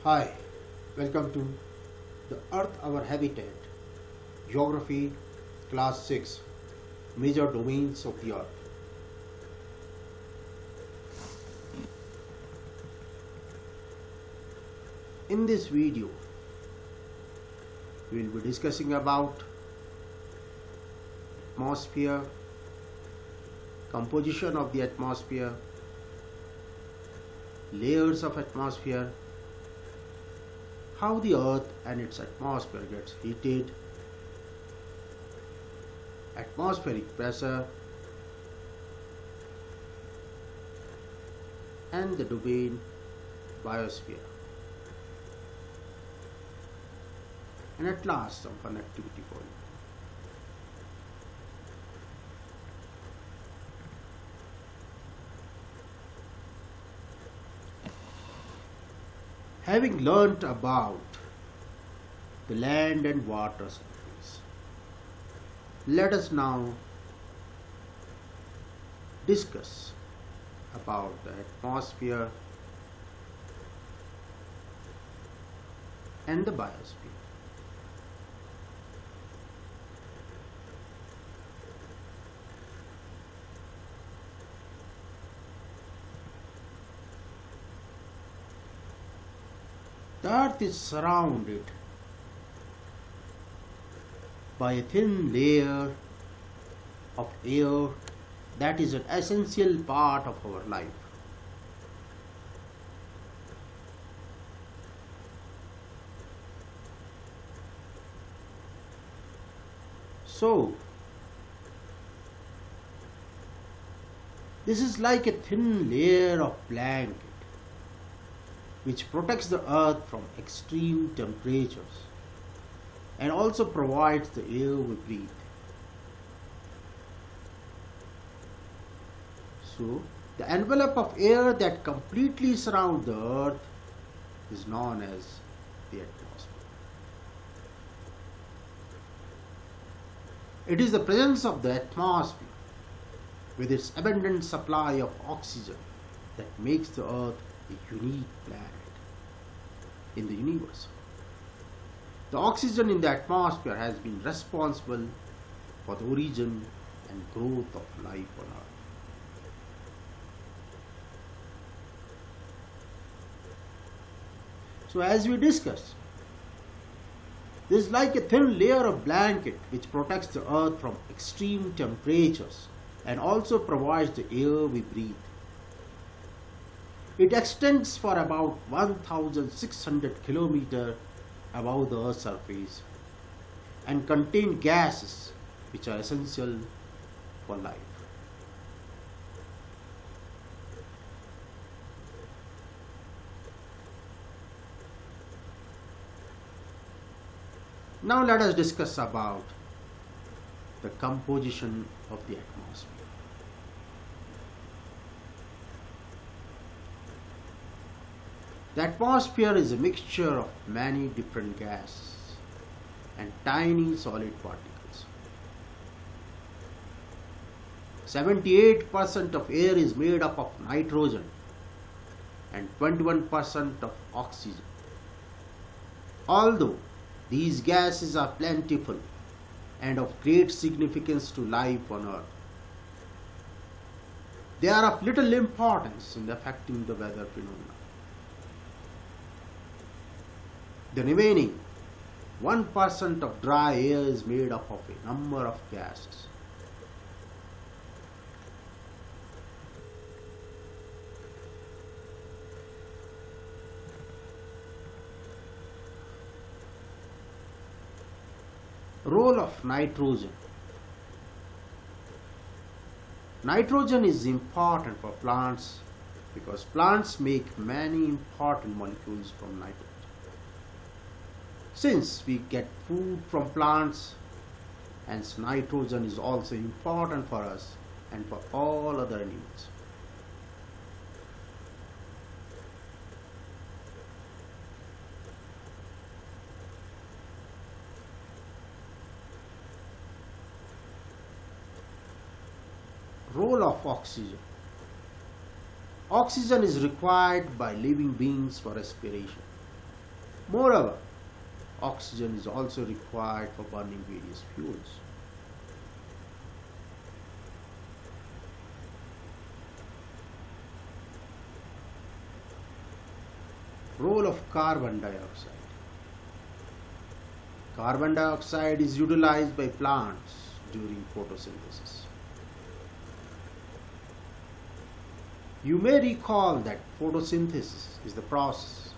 Hi, welcome to the Earth Our Habitat, Geography, Class 6, Major Domains of the Earth. In this video, we will be discussing about atmosphere, composition of the atmosphere, layers of atmosphere, how the earth and its atmosphere gets heated, atmospheric pressure, and the domain biosphere, and at last some fun activity for you. Having learnt about the land and water surface, let us now discuss about the atmosphere and the biosphere. The earth is surrounded by a thin layer of air that is an essential part of our life. So, this is like a thin layer of blanket which protects the earth from extreme temperatures and also provides the air we breathe. So, the envelope of air that completely surrounds the earth is known as the atmosphere. It is the presence of the atmosphere with its abundant supply of oxygen that makes the earth a unique planet in the universe. The oxygen in the atmosphere has been responsible for the origin and growth of life on Earth. So as we discussed, this is like a thin layer of blanket which protects the earth from extreme temperatures and also provides the air we breathe. It extends for about 1,600 kilometers above the earth's surface and contains gases which are essential for life. Now let us discuss about the composition of the atmosphere. The atmosphere is a mixture of many different gases and tiny solid particles. 78% of air is made up of nitrogen and 21% of oxygen. Although these gases are plentiful and of great significance to life on Earth, they are of little importance in affecting the weather phenomena. The remaining 1% of dry air is made up of a number of gases. Role of nitrogen. Nitrogen is important for plants because plants make many important molecules from nitrogen. Since we get food from plants, hence nitrogen is also important for us and for all other animals. Role of oxygen. Oxygen is required by living beings for respiration. Moreover, oxygen is also required for burning various fuels. Role of carbon dioxide. Carbon dioxide is utilized by plants during photosynthesis. You may recall that photosynthesis is the process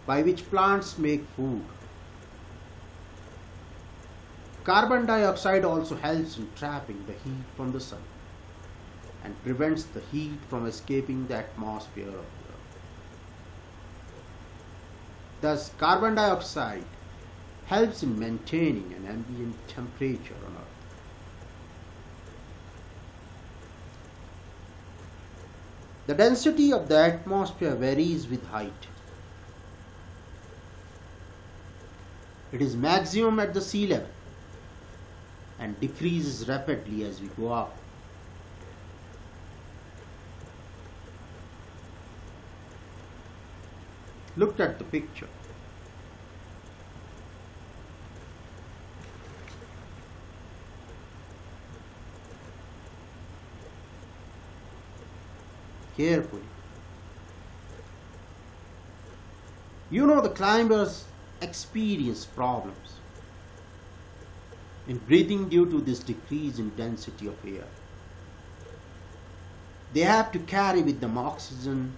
by which plants make food. Carbon dioxide also helps in trapping the heat from the sun and prevents the heat from escaping the atmosphere of the earth. Thus, carbon dioxide helps in maintaining an ambient temperature on earth. The density of the atmosphere varies with height. It is maximum at the sea level and decreases rapidly as we go up. Look at the picture. Carefully. You know the climbers experience problems in breathing due to this decrease in density of air. They have to carry with them oxygen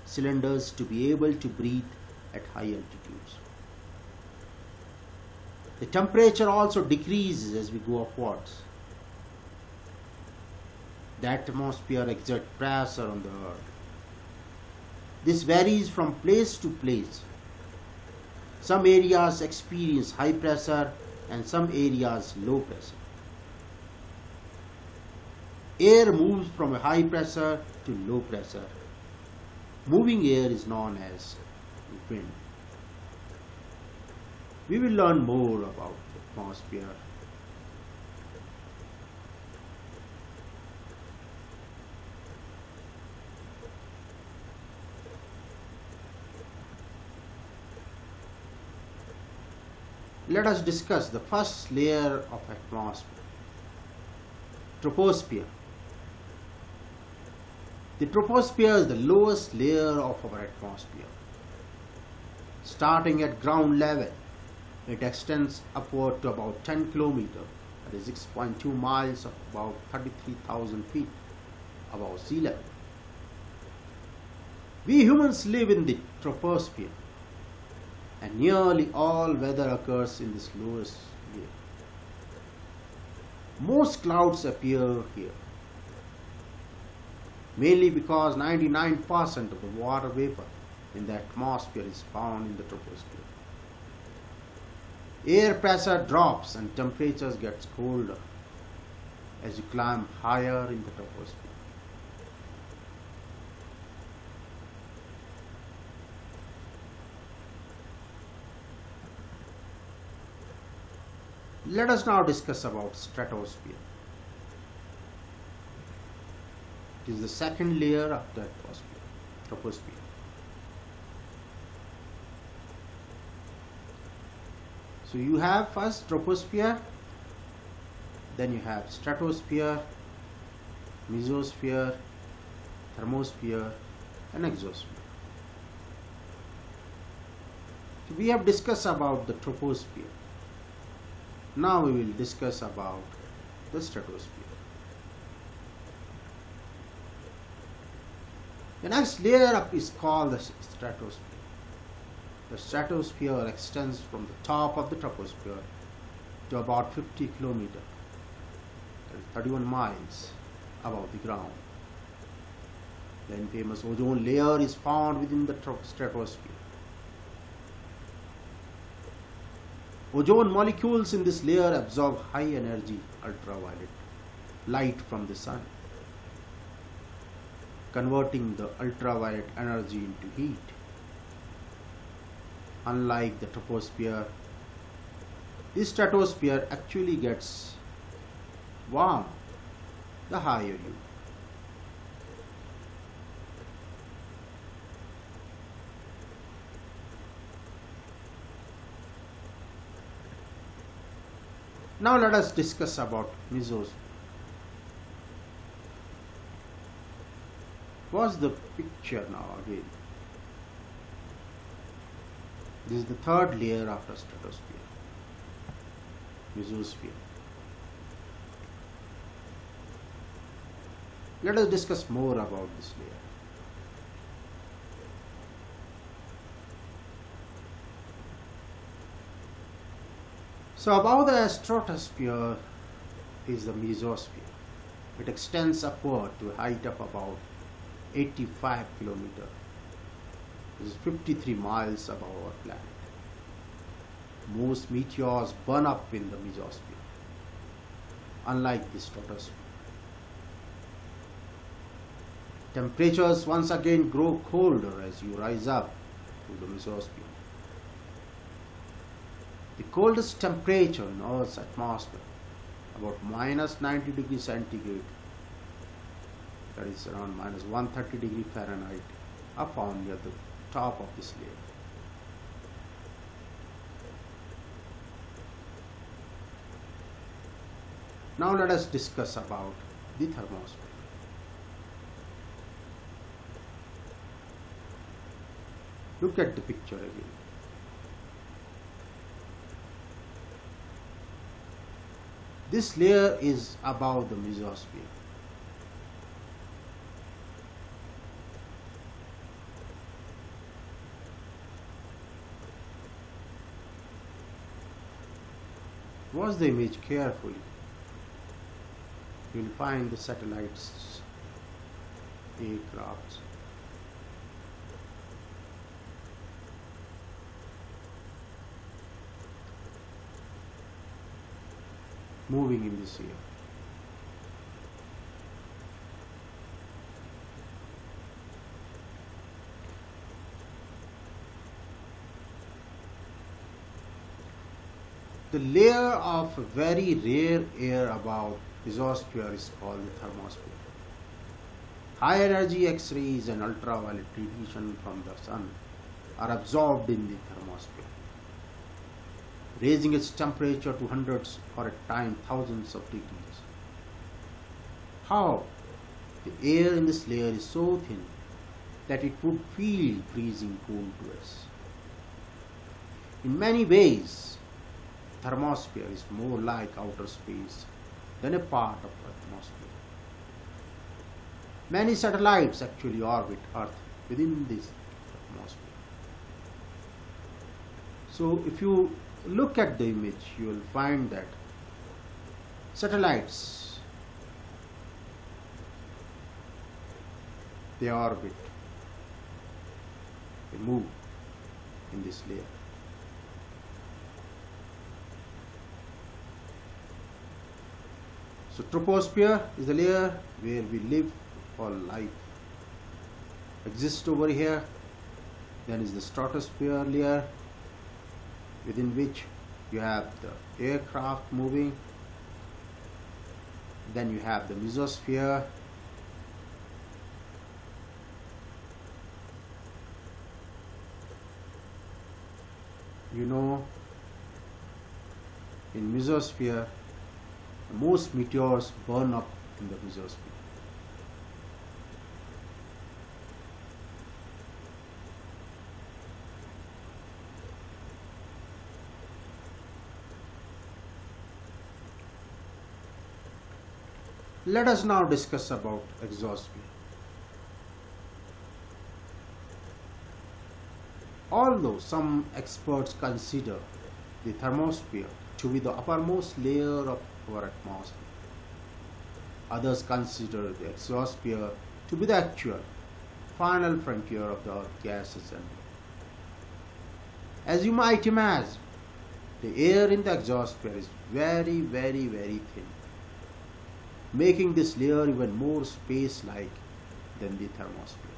cylinders to be able to breathe at high altitudes. The temperature also decreases as we go upwards. The atmosphere exerts pressure on the earth. This varies from place to place. Some areas experience high pressure and some areas low pressure. Air moves from a high pressure to low pressure. Moving air is known as wind. We will learn more about the atmosphere. Let us discuss the first layer of atmosphere, troposphere. The troposphere is the lowest layer of our atmosphere. Starting at ground level, it extends upward to about 10 kilometers, that is 6.2 miles, of about 33,000 feet above sea level. We humans live in the troposphere, and nearly all weather occurs in this lowest layer. Most clouds appear here, mainly because 99% of the water vapor in the atmosphere is found in the troposphere. Air pressure drops and temperatures get colder as you climb higher in the troposphere. Let us now discuss about stratosphere. It is the second layer of the troposphere. So you have first troposphere, then you have stratosphere, mesosphere, thermosphere, and exosphere. So we have discussed about the troposphere. Now we will discuss about the stratosphere. The next layer up is called the stratosphere. The stratosphere extends from the top of the troposphere to about 50 kilometers, 31 miles above the ground. The infamous ozone layer is found within the stratosphere. Ozone molecules in this layer absorb high energy ultraviolet light from the sun, converting the ultraviolet energy into heat. Unlike the troposphere, the stratosphere actually gets warm the higher you. Now let us discuss about mesosphere. What's the picture now again? This is the third layer after stratosphere, mesosphere. Let us discuss more about this layer. So above the stratosphere is the mesosphere. It extends upward to a height of about 85 kilometers. This is 53 miles above our planet. Most meteors burn up in the mesosphere, unlike the stratosphere. Temperatures once again grow colder as you rise up to the mesosphere. The coldest temperature in Earth's atmosphere, about minus 90 degrees centigrade, that is around minus 130 degree Fahrenheit, are found near the top of this layer. Now let us discuss about the thermosphere. Look at the picture again. This layer is above the mesosphere. Watch the image carefully. You will find the satellites, aircrafts. Moving in this air. The layer of very rare air above mesosphere is called the thermosphere. High energy X-rays and ultraviolet radiation from the sun are absorbed in the thermosphere, raising its temperature to hundreds or at times thousands of degrees. How? The air in this layer is so thin that it would feel freezing cold to us. In many ways, thermosphere is more like outer space than a part of the atmosphere. Many satellites actually orbit Earth within this atmosphere. So if you look at the image, you will find that satellites, they orbit, they move in this layer. So troposphere is the layer where we live or life exists over here. Then is the stratosphere layer, within which you have the aircraft moving. Then you have the mesosphere. You know, in mesosphere, most meteors burn up in the mesosphere. Let us now discuss about exosphere. Although some experts consider the thermosphere to be the uppermost layer of our atmosphere, others consider the exosphere to be the actual final frontier of the Earth gas assembly. As you might imagine, the air in the exosphere is very, very, very thin, making this layer even more space-like than the thermosphere.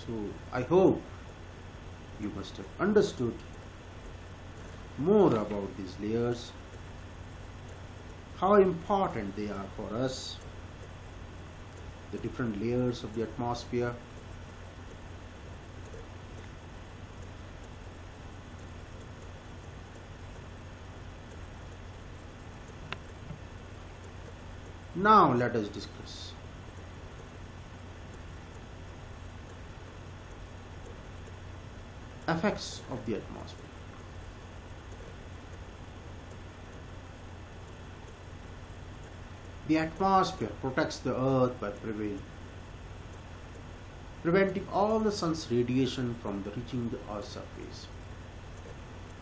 So I hope you must have understood more about these layers, how important they are for us, the different layers of the atmosphere, Now let us discuss effects of the atmosphere. The atmosphere protects the earth by preventing all the sun's radiation from reaching the earth's surface.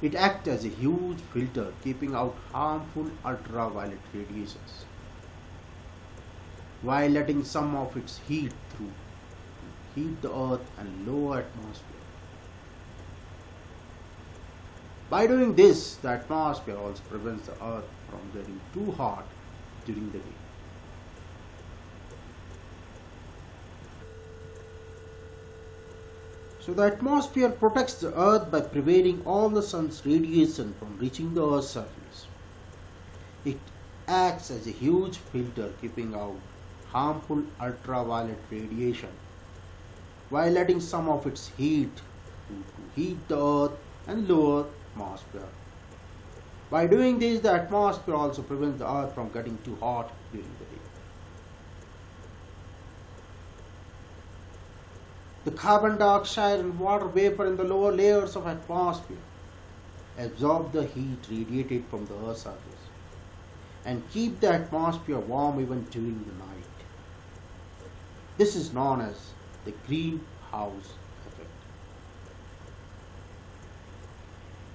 It acts as a huge filter, keeping out harmful ultraviolet radiations while letting some of its heat through to heat the earth and low atmosphere. By doing this, the atmosphere also prevents the earth from getting too hot during the day. So the atmosphere protects the earth by preventing all the sun's radiation from reaching the earth's surface. It acts as a huge filter, keeping out harmful ultraviolet radiation while letting some of its heat to heat the earth and lower atmosphere. By doing this, the atmosphere also prevents the earth from getting too hot during the day. The carbon dioxide and water vapor in the lower layers of atmosphere absorb the heat radiated from the earth's surface and keep the atmosphere warm even during the night. This is known as the greenhouse effect.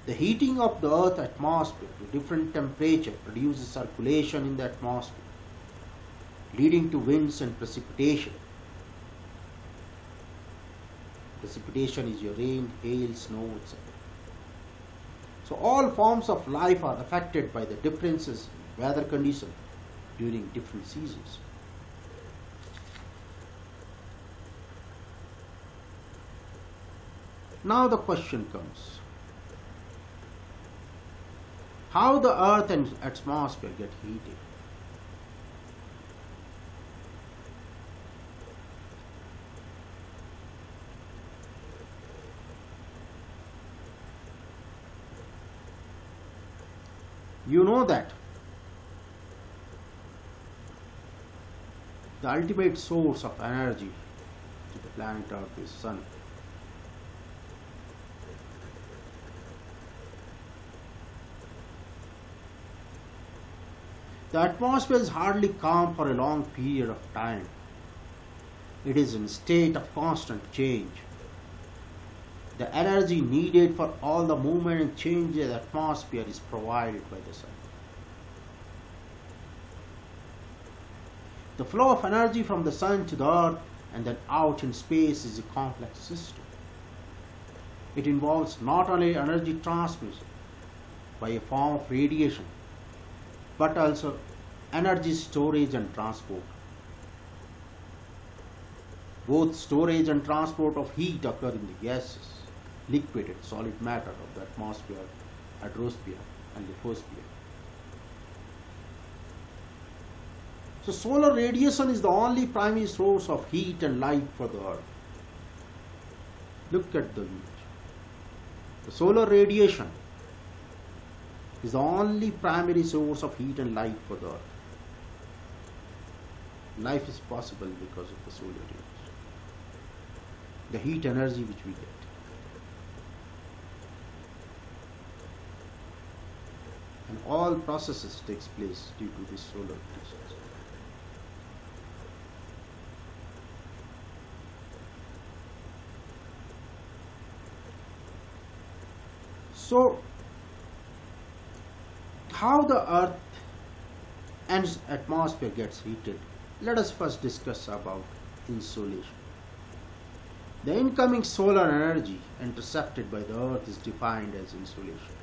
The heating of the Earth's atmosphere to different temperature produces circulation in the atmosphere, leading to winds and precipitation. Precipitation is your rain, hail, snow, etc. So all forms of life are affected by the differences in weather conditions during different seasons. Now the question comes, how the earth and atmosphere get heated? You know that the ultimate source of energy to the planet Earth is Sun. The atmosphere is hardly calm for a long period of time. It is in a state of constant change. The energy needed for all the movement and change in the atmosphere is provided by the sun. The flow of energy from the sun to the earth and then out in space is a complex system. It involves not only energy transmission by a form of radiation, but also energy storage and transport. Both storage and transport of heat occur in the gases, liquid and solid matter of the atmosphere, hydrosphere and lithosphere. So solar radiation is the only primary source of heat and light for the earth. Look at the image. The solar radiation is the only primary source of heat and light for the earth. Life is possible because of the solar radiation, the heat energy which we get. And all processes takes place due to this solar radiation. So, how the earth and its atmosphere gets heated? Let us first discuss about insolation. The incoming solar energy intercepted by the earth is defined as insolation.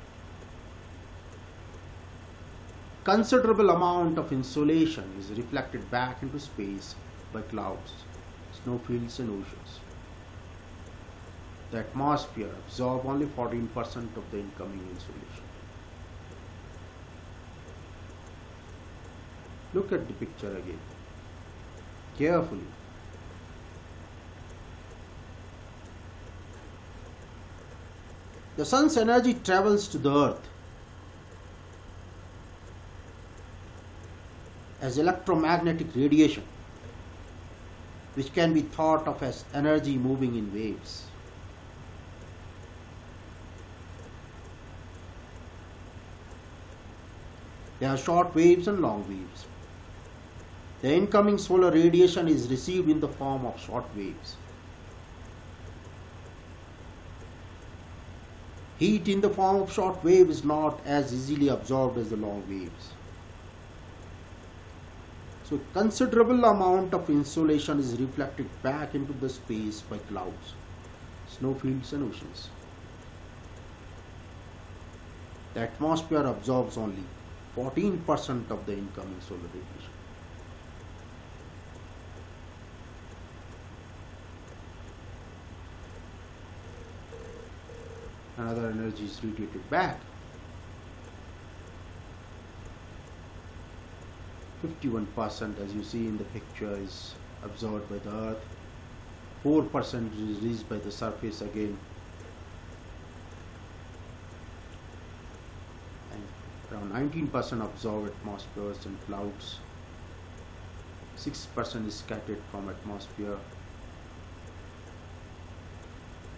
Considerable amount of insolation is reflected back into space by clouds, snowfields and oceans. The atmosphere absorbs only 14% of the incoming insolation. Look at the picture again, carefully. The sun's energy travels to the earth as electromagnetic radiation, which can be thought of as energy moving in waves. There are short waves and long waves. The incoming solar radiation is received in the form of short waves. Heat in the form of short wave is not as easily absorbed as the long waves. So considerable amount of insolation is reflected back into the space by clouds, snowfields and oceans. The atmosphere absorbs only 14% of the incoming solar radiation. Another energy is radiated back. 51%, as you see in the picture, is absorbed by the earth. 4% is released by the surface again. And around 19% absorb atmospheres and clouds. 6% is scattered from atmosphere.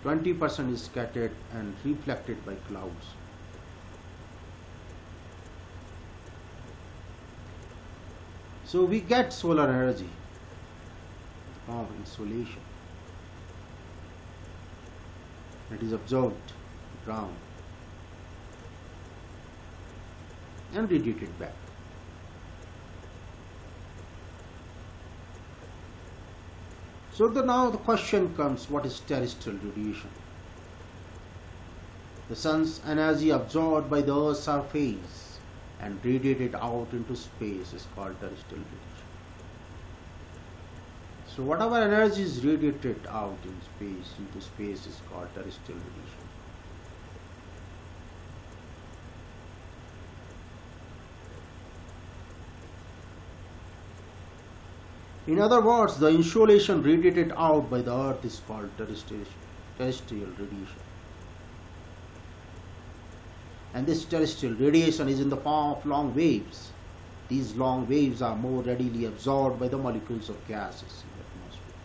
20% is scattered and reflected by clouds. So we get solar energy in the form of insolation. It is absorbed in the ground and radiated back. So now the question comes, what is terrestrial radiation? The sun's energy absorbed by the Earth's surface and radiated out into space is called terrestrial radiation. So whatever energy is radiated out into space is called terrestrial radiation. In other words, the insolation radiated out by the Earth is called terrestrial radiation. And this terrestrial radiation is in the form of long waves. These long waves are more readily absorbed by the molecules of gases in the atmosphere.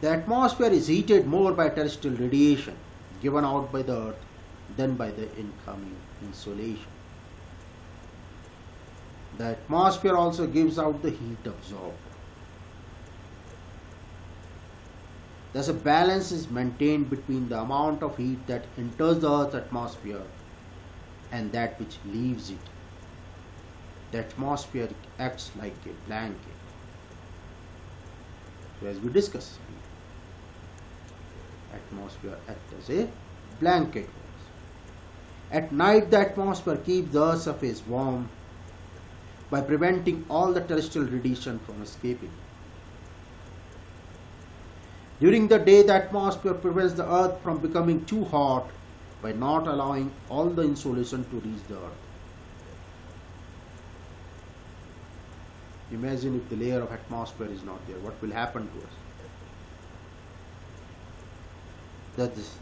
The atmosphere is heated more by terrestrial radiation given out by the Earth than by the incoming insolation. The atmosphere also gives out the heat absorbed. Thus a balance is maintained between the amount of heat that enters the Earth's atmosphere and that which leaves it. The atmosphere acts like a blanket. So as we discussed, atmosphere acts as a blanket. At night, the atmosphere keeps the Earth's surface warm by preventing all the terrestrial radiation from escaping. During the day, the atmosphere prevents the Earth from becoming too hot by not allowing all the insolation to reach the Earth. Imagine if the layer of atmosphere is not there, what will happen to us? That this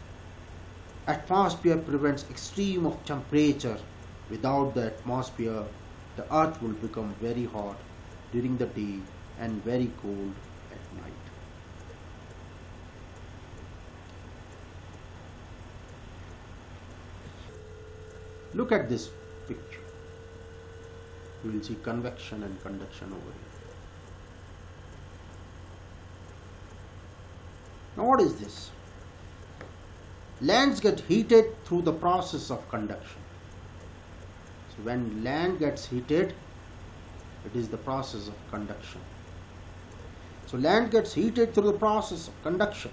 atmosphere prevents extreme of temperature. Without the atmosphere, the Earth will become very hot during the day and very cold at night. Look at this picture. You will see convection and conduction over here. Now what is this? Lands get heated through the process of conduction. So when land gets heated, it is the process of conduction. So land gets heated through the process of conduction.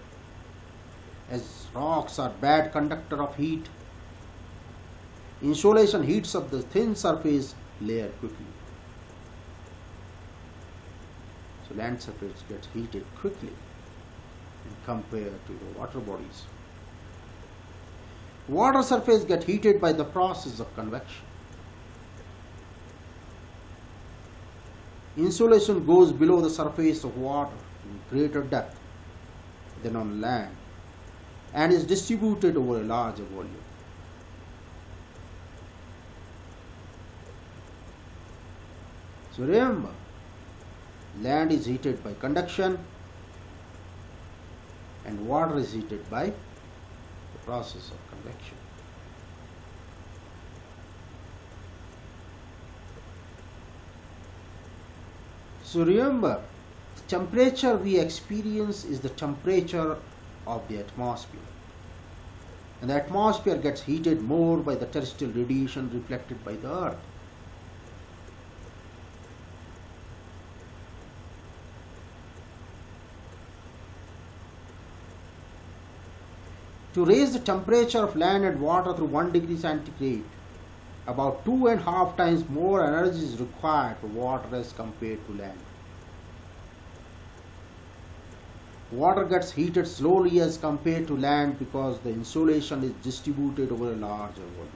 As rocks are bad conductor of heat, insolation heats up the thin surface layer quickly. So land surface gets heated quickly compared to the water bodies. Water surface gets heated by the process of convection. Insolation goes below the surface of water in greater depth than on land and is distributed over a larger volume. So remember, land is heated by conduction and water is heated by the process of convection. So remember, the temperature we experience is the temperature of the atmosphere. And the atmosphere gets heated more by the terrestrial radiation reflected by the earth. To raise the temperature of land and water through 1 degree centigrade, about 2.5 times more energy is required for water as compared to land. Water gets heated slowly as compared to land because the insolation is distributed over a larger volume.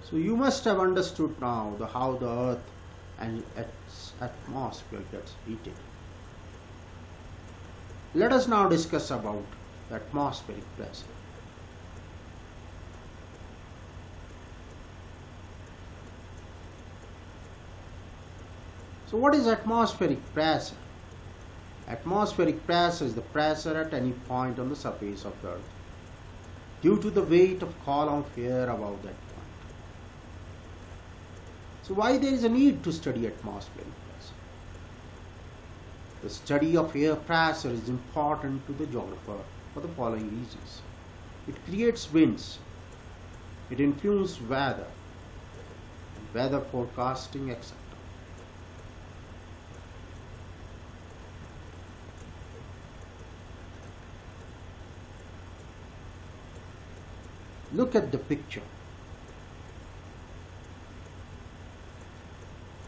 So you must have understood now how the earth and its atmosphere gets heated. Let us now discuss about the atmospheric pressure. So what is atmospheric pressure? Atmospheric pressure is the pressure at any point on the surface of the earth due to the weight of column of air above that point. So why there is a need to study atmospheric pressure? The study of air pressure is important to the geographer for the following reasons. It creates winds, it influences weather forecasting, etc. Look at the picture.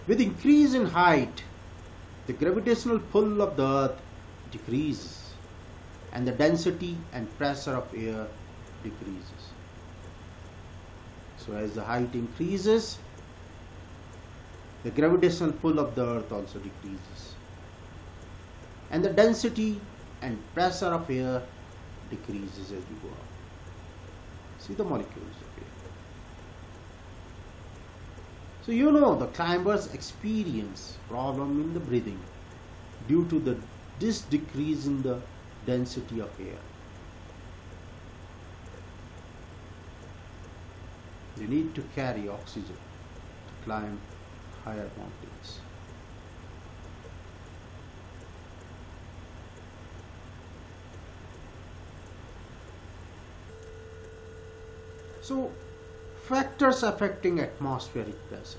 With increase in height, the gravitational pull of the earth decreases and the density and pressure of air decreases. So as the height increases, the gravitational pull of the earth also decreases and the density and pressure of air decreases as you go up. See the molecules of air. So you know the climbers experience problem in the breathing due to this decrease in the density of air. You need to carry oxygen to climb higher mountains. So, factors affecting atmospheric pressure.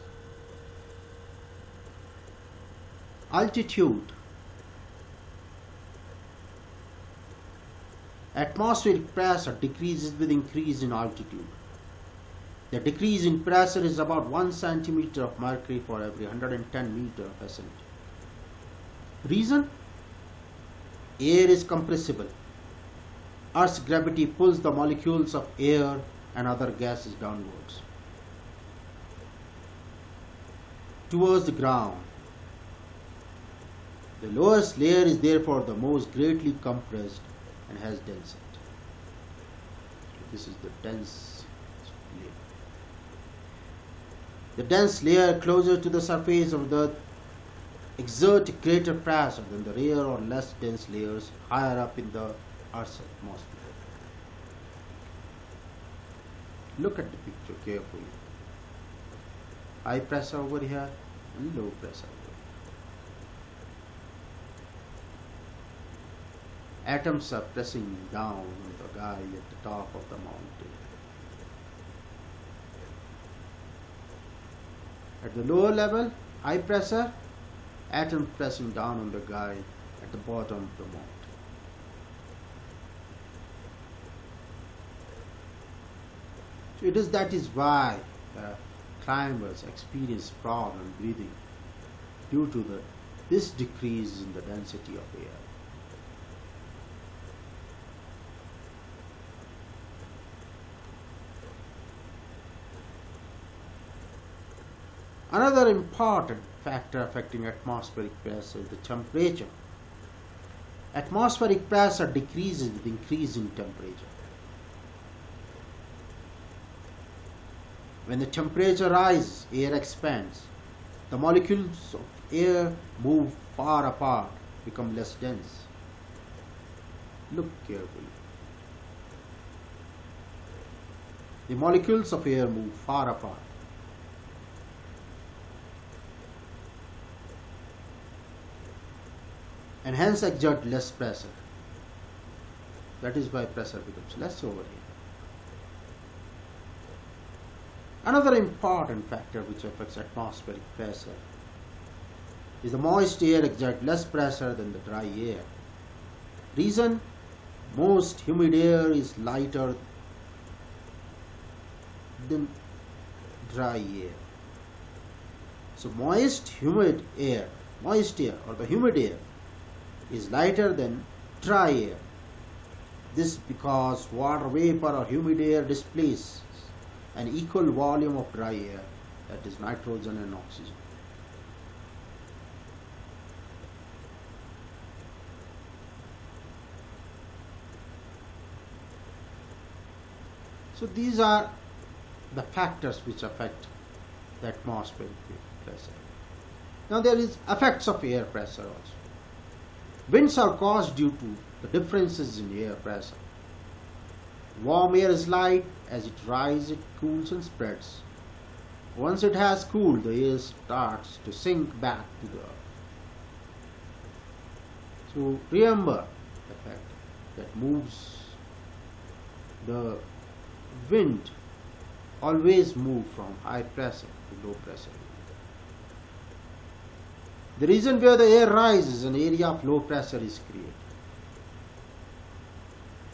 Altitude. Atmospheric pressure decreases with increase in altitude. The decrease in pressure is about 1 centimeter of mercury for every 110 meter of ascent. Reason? Air is compressible. Earth's gravity pulls the molecules of air and other gases downwards towards the ground. The lowest layer is therefore the most greatly compressed and has density. This is the dense layer. The dense layer closer to the surface of the earth exert greater pressure than the rarer or less dense layers higher up in the Earth's atmosphere. Look at the picture carefully. High pressure over here and low pressure over here. Atoms are pressing down on the guy at the top of the mountain. At the lower level, high pressure, atoms pressing down on the guy at the bottom of the mountain. So that is why climbers experience problem breathing due to this decrease in the density of air. Another important factor affecting atmospheric pressure is the temperature. Atmospheric pressure decreases with increase in temperature. When the temperature rises, air expands. The molecules of air move far apart, become less dense. Look carefully. The molecules of air move far apart. And hence exert less pressure. That is why pressure becomes less over here. Another important factor which affects atmospheric pressure is the moist air exerts less pressure than the dry air. Reason: most humid air is lighter than dry air. So moist air or the humid air is lighter than dry air. This because water vapor or humid air displaces an equal volume of dry air, that is nitrogen and oxygen. So these are the factors which affect the atmospheric pressure. Now there is effects of air pressure also. Winds are caused due to the differences in air pressure. Warm air is light. As it rises, it cools and spreads. Once it has cooled, the air starts to sink back to the earth. So remember the fact that moves the wind always move from high pressure to low pressure. The region where the air rises, an area of low pressure is created.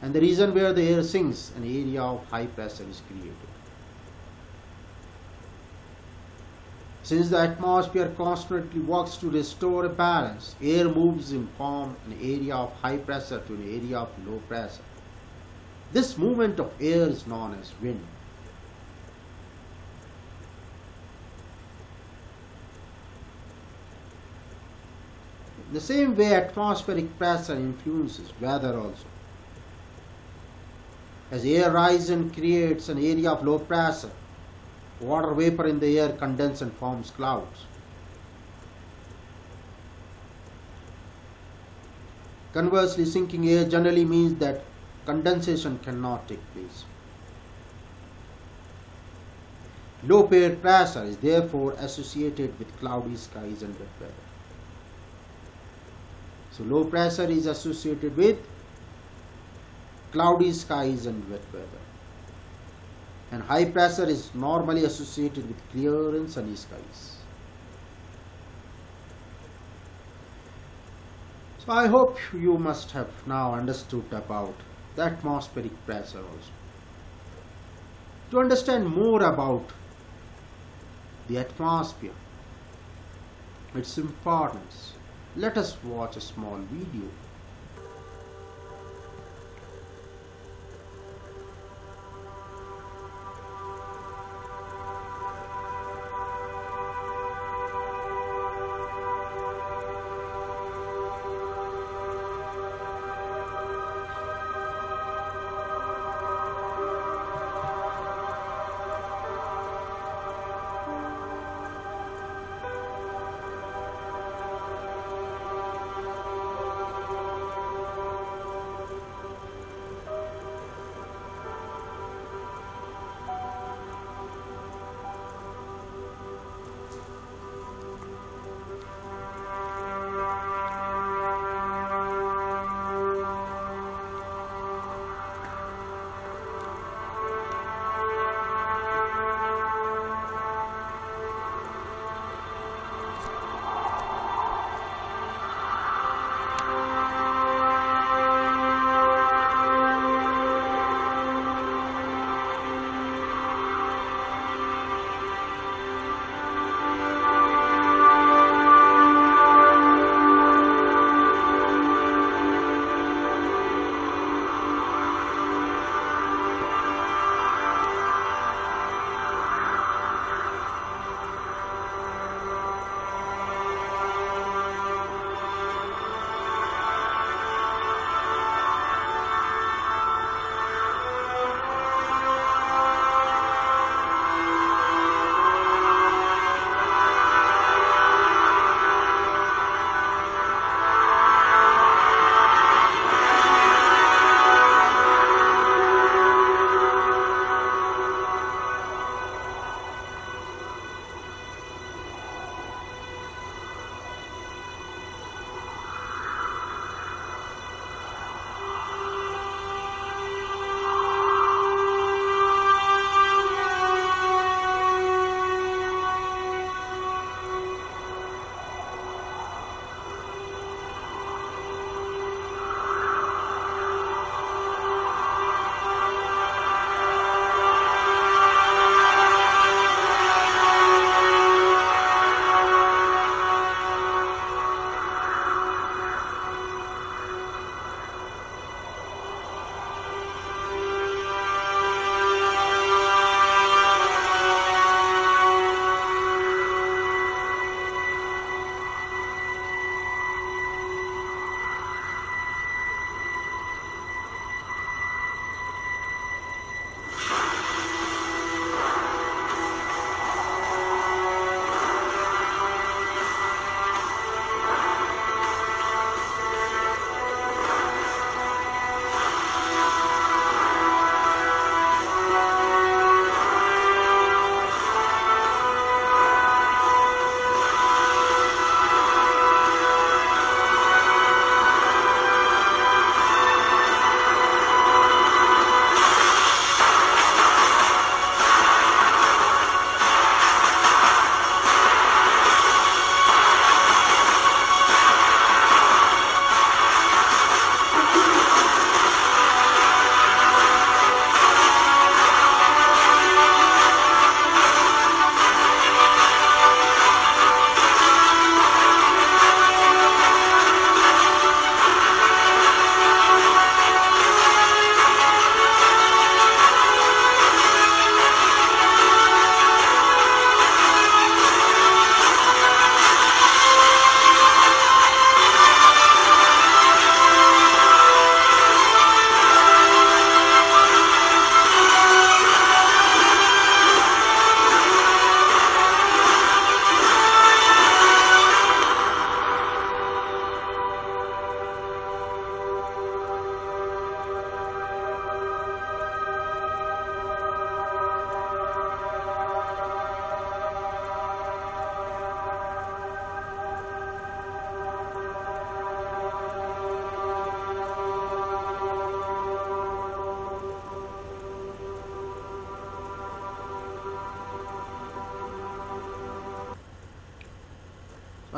And the region where the air sinks, an area of high pressure is created. Since the atmosphere constantly works to restore a balance, air moves in from an area of high pressure to an area of low pressure. This movement of air is known as wind. In the same way, atmospheric pressure influences weather also. As air rises and creates an area of low pressure, water vapor in the air condenses and forms clouds. Conversely, sinking air generally means that condensation cannot take place. Low air pressure is therefore associated with cloudy skies and wet weather. So low pressure is associated with cloudy skies and wet weather. And high pressure is normally associated with clear and sunny skies. So I hope you must have now understood about the atmospheric pressure also. To understand more about the atmosphere, its importance, let us watch a small video.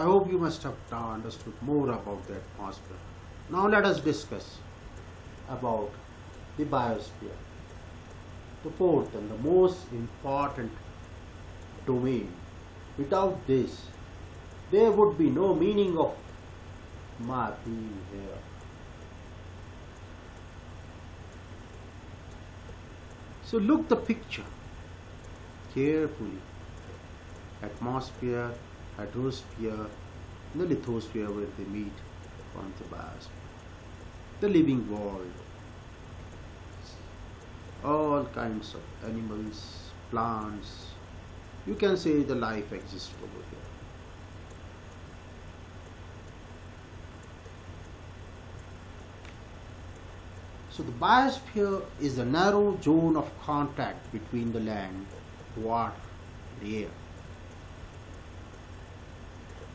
I hope you must have now understood more about the atmosphere. Now let us discuss about the biosphere, the fourth and the most important domain. Without this, there would be no meaning of my being here. So look the picture carefully. Atmosphere, hydrosphere, and the lithosphere where they meet on the biosphere. The living world. All kinds of animals, plants. You can say the life exists over here. So the biosphere is a narrow zone of contact between the land, water, and air.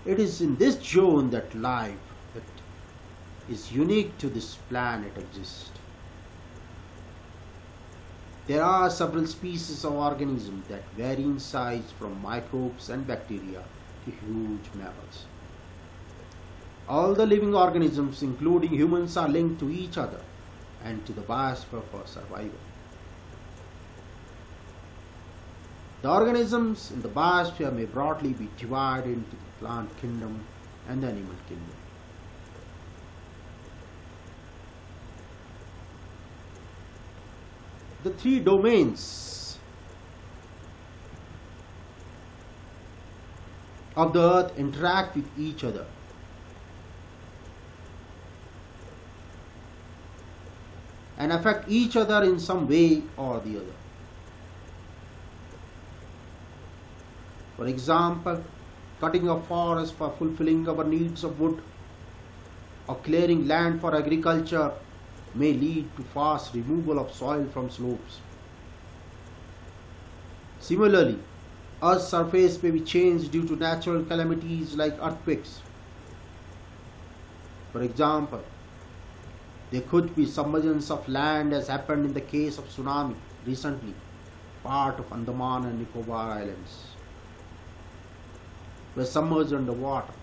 It is in this zone that life that is unique to this planet exists. There are several species of organisms that vary in size from microbes and bacteria to huge mammals. All the living organisms, including humans, are linked to each other and to the biosphere for survival. The organisms in the biosphere may broadly be divided into the plant kingdom and the animal kingdom. The three domains of the earth interact with each other. And affect each other in some way or the other. For example, cutting a forest for fulfilling our needs of wood or clearing land for agriculture may lead to fast removal of soil from slopes. Similarly, Earth's surface may be changed due to natural calamities like earthquakes. For example, there could be submergence of land as happened in the case of tsunami recently, part of Andaman and Nicobar Islands were submerged under water.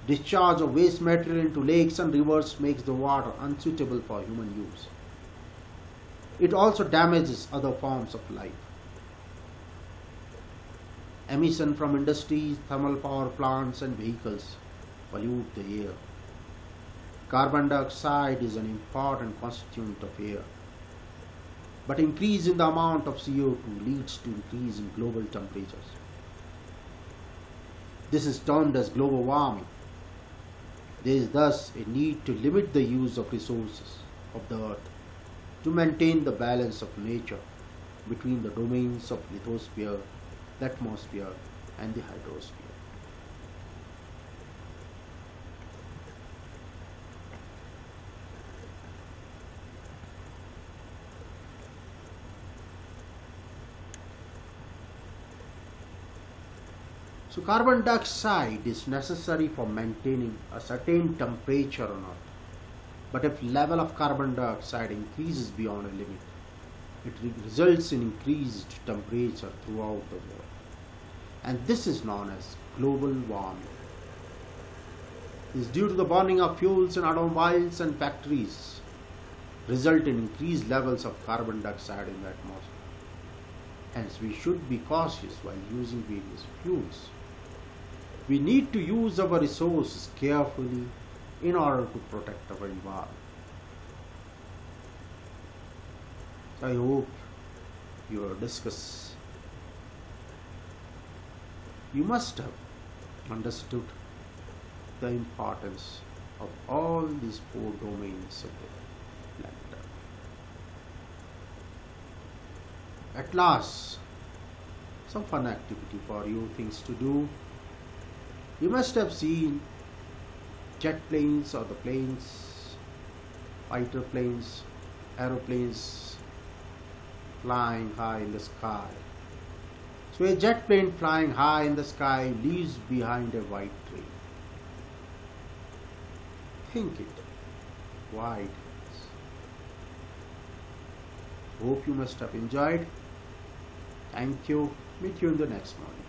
Discharge of waste material into lakes and rivers makes the water unsuitable for human use. It also damages other forms of life. Emission from industries, thermal power plants and vehicles pollute the air. Carbon dioxide is an important constituent of air. But increase in the amount of CO2 leads to increase in global temperatures. This is termed as global warming. There is thus a need to limit the use of resources of the earth to maintain the balance of nature between the domains of lithosphere, the atmosphere, and the hydrosphere. So carbon dioxide is necessary for maintaining a certain temperature on Earth. But if level of carbon dioxide increases beyond a limit, it results in increased temperature throughout the world. And this is known as global warming. It is due to the burning of fuels in automobiles and factories result in increased levels of carbon dioxide in the atmosphere. Hence we should be cautious while using various fuels. We need to use our resources carefully in order to protect our environment. I hope you have discussed. You must have understood the importance of all these four domains of the planet Earth. At last, some fun activity for you, things to do. You must have seen jet planes or the planes, fighter planes, aeroplanes flying high in the sky. So a jet plane flying high in the sky leaves behind a white trail. Think it. Why it is. Hope you must have enjoyed. Thank you. Meet you in the next one.